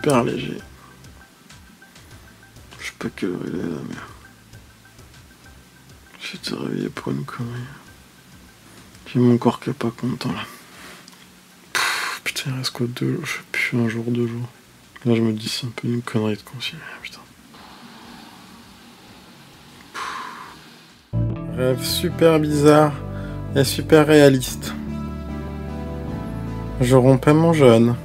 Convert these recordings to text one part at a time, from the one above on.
super léger. Je sais pas quelle heure il est là, mais... J'ai été réveillé pour une connerie. J'ai mon corps qui est pas content là. Putain, il reste quoi, 2 jours? Je sais plus, 1 jour, 2 jours. Là je me dis c'est un peu une connerie de concilier, putain. Rêve super bizarre et super réaliste. Je rompais mon jeûne.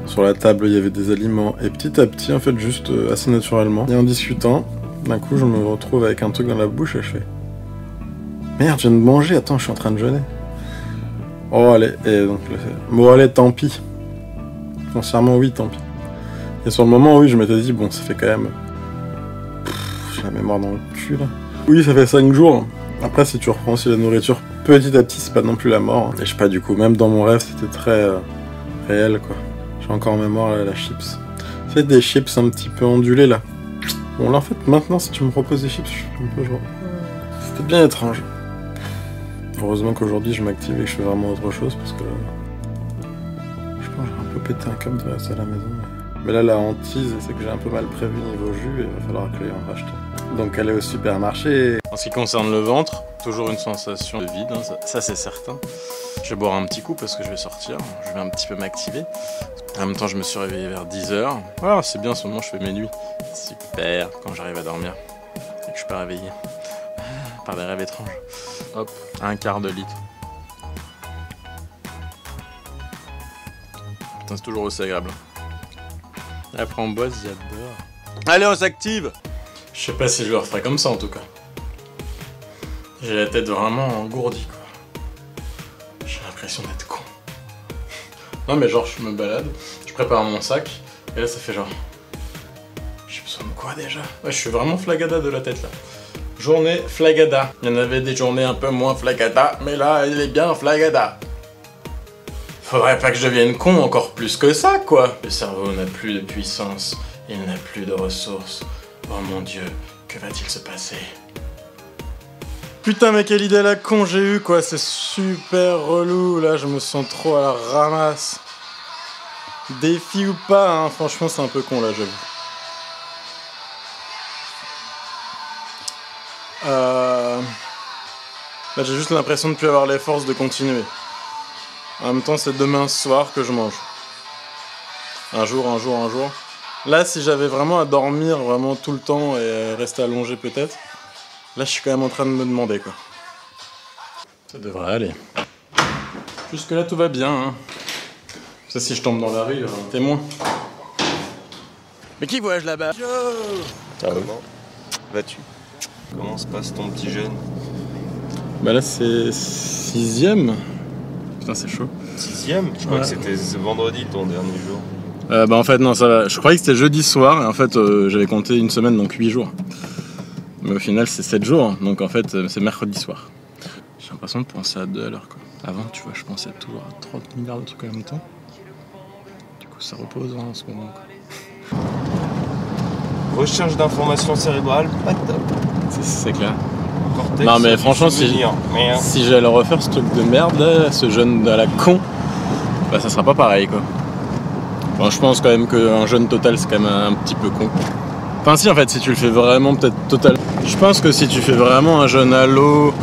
Sur la table il y avait des aliments et petit à petit, en fait juste assez naturellement, et en discutant, d'un coup je me retrouve avec un truc dans la bouche et je fais merde, je viens de manger, attends, je suis en train de jeûner. Oh allez, et donc bon allez, tant pis. Sincèrement oui, tant pis. Et sur le moment oui, je m'étais dit bon, ça fait quand même... j'ai la mémoire dans le cul là. Oui, ça fait 5 jours. Après si tu reprends aussi la nourriture petit à petit, c'est pas non plus la mort. Et je sais pas, du coup, même dans mon rêve c'était très réel quoi. J'ai encore en mémoire la chips. C'est des chips un petit peu ondulés là. Bon là en fait maintenant si tu me proposes des chips, je suis un peu genre... C'était bien étrange. Heureusement qu'aujourd'hui je m'active et que je fais vraiment autre chose parce que je pense que j'ai un peu pété un câble de rester à la maison. Mais là la hantise c'est que j'ai un peu mal prévu niveau jus et il va falloir que je en rachète. Donc aller au supermarché. En ce qui concerne le ventre, toujours une sensation de vide, hein, ça c'est certain. Je vais boire un petit coup parce que je vais sortir, je vais un petit peu m'activer. En même temps je me suis réveillé vers 10h. Voilà, c'est bien, seulement je fais mes nuits. Super quand j'arrive à dormir et que je peux réveiller par des rêves étranges. Hop, 1/4 de litre. Putain, c'est toujours aussi agréable. La framboise, j'adore. Allez, on s'active! Je sais pas si je le referai comme ça en tout cas. J'ai la tête vraiment engourdie quoi. J'ai l'impression d'être con. Non mais genre je me balade, je prépare mon sac, et là ça fait genre... J'ai besoin de quoi déjà? Ouais, je suis vraiment flagada de la tête là. Journée flagada. Il y en avait des journées un peu moins flagada, mais là, elle est bien flagada. Faudrait pas que je devienne con encore plus que ça, quoi. Le cerveau n'a plus de puissance, il n'a plus de ressources. Oh mon dieu, que va-t-il se passer? Putain, mais quelle idée à la con j'ai eu, quoi. C'est super relou, là, je me sens trop à la ramasse. Défi ou pas, hein, franchement, c'est un peu con, là, j'avoue. Là j'ai juste l'impression de ne plus avoir les forces de continuer. En même temps c'est demain soir que je mange. Un jour. Là si j'avais vraiment à dormir vraiment tout le temps et rester allongé peut-être, là je suis quand même en train de me demander quoi. Ça devrait aller. Jusque là tout va bien hein. Ça si je tombe dans la rue, il y aura un témoin. Mais qui vois-je là-bas? Comment vas-tu? Comment se passe ton petit jeûne? Bah là c'est 6ème. Putain c'est chaud. 6ème? Je crois que c'était vendredi ton dernier jour. Bah en fait non ça va. Je croyais que c'était jeudi soir et en fait j'avais compté une semaine donc 8 jours. Mais au final c'est 7 jours donc en fait c'est mercredi soir. J'ai l'impression de penser à 2 à l'heure quoi. Avant tu vois je pensais toujours à 30 milliards de trucs en même temps. Du coup ça repose hein, en ce moment quoi. Recherche d'informations cérébrales, pas de top. C'est clair. Cortex, non mais franchement si j'allais refaire ce truc de merde là, ce jeûne à la con, bah ça sera pas pareil quoi. Bon, je pense quand même qu'un jeûne total c'est quand même un petit peu con. Enfin si en fait si tu le fais vraiment peut-être total. Je pense que si tu fais vraiment un jeûne à l'eau,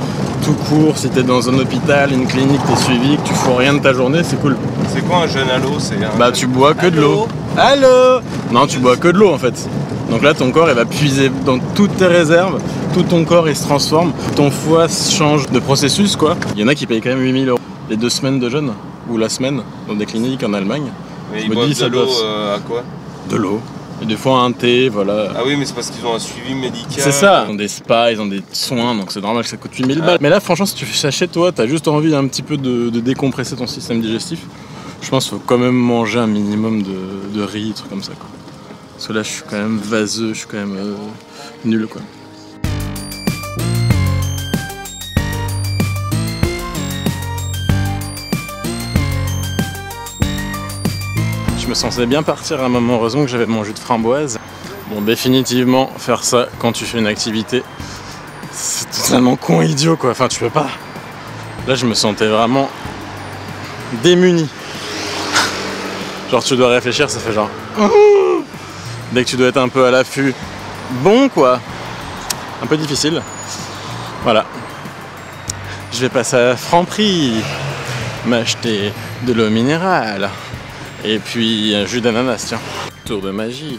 tout court, si t'es dans un hôpital, une clinique, t'es suivi, que tu fous rien de ta journée, c'est cool. C'est quoi un jeûne à l'eau? Bah tu bois que de l'eau. Allô? Non tu bois que de l'eau en fait. Donc là ton corps il va puiser dans toutes tes réserves, tout ton corps il se transforme, ton foie change de processus quoi. Il y en a qui payent quand même 8 000 € les 2 semaines de jeûne, ou la semaine, dans des cliniques en Allemagne. Mais ils boivent de l'eau à quoi? De l'eau. Et des fois un thé, voilà. Ah oui mais c'est parce qu'ils ont un suivi médical. C'est ça, ils ont des spas, ils ont des soins, donc c'est normal que ça coûte 8 000 balles. Mais là franchement si tu fais ça chez toi, t'as juste envie un petit peu de décompresser ton système digestif. Je pense qu'il faut quand même manger un minimum de riz, trucs comme ça quoi. Parce que là je suis quand même vaseux, je suis quand même nul quoi. Je me sentais bien partir à un moment, heureusement que j'avais mon jus de framboise. Bon définitivement faire ça quand tu fais une activité, c'est totalement con et idiot quoi, enfin tu peux pas. Là je me sentais vraiment démuni. Genre tu dois réfléchir, ça fait genre... Dès que tu dois être un peu à l'affût, bon quoi. Un peu difficile. Voilà. Je vais passer à Franprix, m'acheter de l'eau minérale. Et puis un jus d'ananas, tiens. Tour de magie.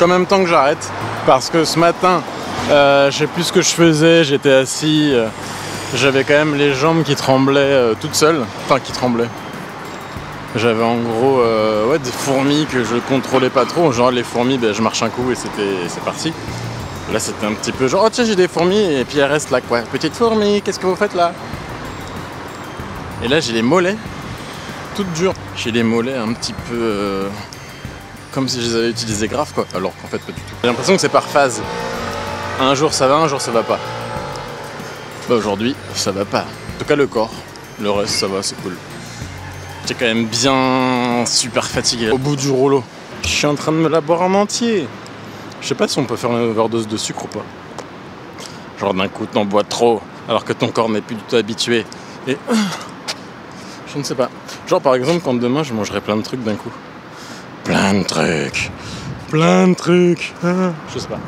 En même temps que j'arrête, parce que ce matin, je sais plus ce que je faisais, j'étais assis, j'avais quand même les jambes qui tremblaient toutes seules, enfin qui tremblaient. J'avais en gros ouais, des fourmis que je contrôlais pas trop, genre les fourmis, ben, je marche un coup et c'est parti. Là c'était un petit peu genre, oh tiens j'ai des fourmis, et puis elles restent là quoi. Petite fourmi, qu'est-ce que vous faites là? Et là j'ai les mollets, toutes dures. J'ai les mollets un petit peu... comme si je les avais utilisés grave quoi, alors qu'en fait pas du tout. J'ai l'impression que c'est par phase. Un jour ça va, un jour ça va pas. Bah aujourd'hui ça va pas. En tout cas le corps, le reste ça va, c'est cool. J'étais quand même bien super fatigué au bout du rouleau. Je suis en train de me la boire en entier. Je sais pas si on peut faire une overdose de sucre ou pas. Genre d'un coup t'en bois trop alors que ton corps n'est plus du tout habitué. Et je ne sais pas. Genre par exemple quand demain je mangerai plein de trucs d'un coup. Plein de trucs. Plein de trucs. Ah, je sais pas.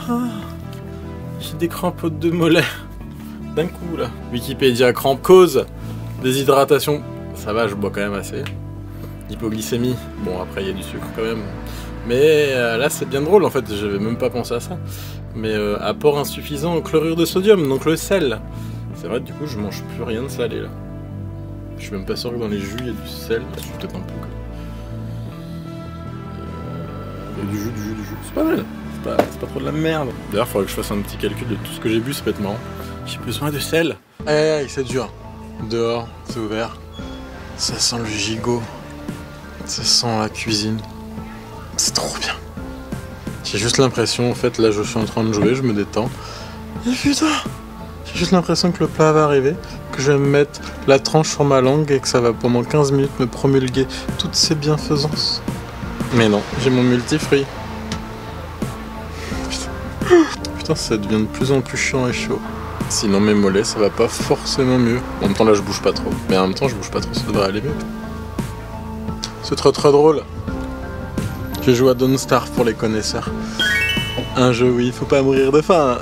Ah, j'ai des crampes de mollet. D'un coup là. Wikipédia, crampes, cause. Déshydratation. Ça va, je bois quand même assez. Hypoglycémie. Bon après il y a du sucre quand même. Mais là c'est bien drôle en fait, j'avais même pas pensé à ça. Mais apport insuffisant en chlorure de sodium, donc le sel. C'est vrai, du coup je mange plus rien de salé là. Je suis même pas sûr que dans les jus il y a du sel. Je suis peut-être un peu. Il y a du jus. C'est pas mal. C'est pas trop de la merde. D'ailleurs, il faudrait que je fasse un petit calcul de tout ce que j'ai bu, ça peut être marrant. J'ai besoin de sel. Aïe, c'est dur. Dehors, c'est ouvert. Ça sent le gigot. Ça sent la cuisine. C'est trop bien. J'ai juste l'impression, en fait, là je suis en train de jouer, je me détends. Et putain, j'ai juste l'impression que le plat va arriver, que je vais me mettre la tranche sur ma langue et que ça va pendant 15 minutes me promulguer toutes ces bienfaisances. Mais non, j'ai mon multifruit. Putain, ça devient de plus en plus chiant et chaud. Sinon mes mollets, ça va pas forcément mieux. En même temps là je bouge pas trop. Mais en même temps je bouge pas trop, ça devrait aller mieux. C'est très drôle. J'ai joué à Don't Starve pour les connaisseurs. Un jeu où il faut pas mourir de faim.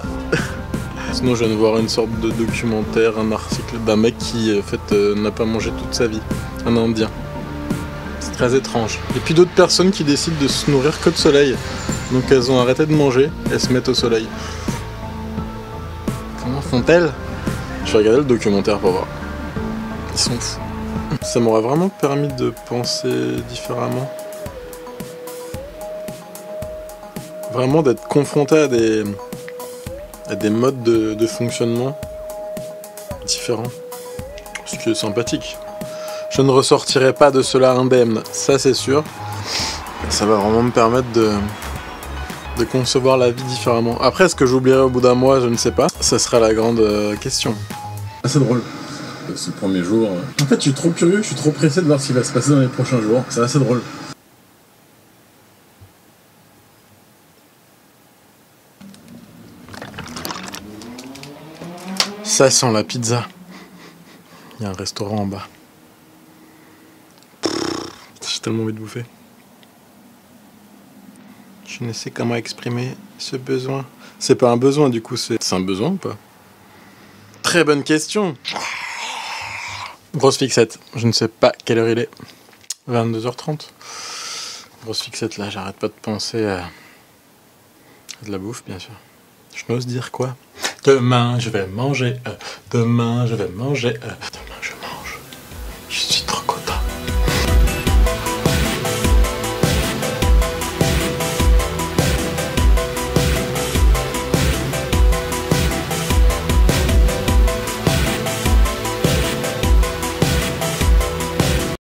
Sinon je viens de voir une sorte de documentaire, un article d'un mec qui en fait n'a pas mangé toute sa vie. Un Indien. C'est très étrange. Et puis d'autres personnes qui décident de se nourrir que de soleil. Donc elles ont arrêté de manger, elles se mettent au soleil. Comment font-elles? Je vais regarder le documentaire pour voir. Ils sont fous. Ça m'aurait vraiment permis de penser différemment. Vraiment d'être confronté à des modes de fonctionnement différents. Ce qui est sympathique. Je ne ressortirai pas de cela indemne, ça c'est sûr. Ça va vraiment me permettre de concevoir la vie différemment. Après, est-ce que j'oublierai au bout d'un mois, je ne sais pas. Ça sera la grande question. C'est drôle. C'est le premier jour. En fait, je suis trop curieux, je suis trop pressé de voir ce qui va se passer dans les prochains jours. C'est assez drôle. Ça sent la pizza. Il y a un restaurant en bas. J'ai tellement envie de bouffer. Je ne sais comment exprimer ce besoin. C'est pas un besoin du coup, c'est un besoin ou pas? Très bonne question. Grosse fixette. Je ne sais pas quelle heure il est. 22h30. Grosse fixette là, j'arrête pas de penser à de la bouffe bien sûr. Je n'ose dire quoi. Demain je vais manger, demain je vais manger,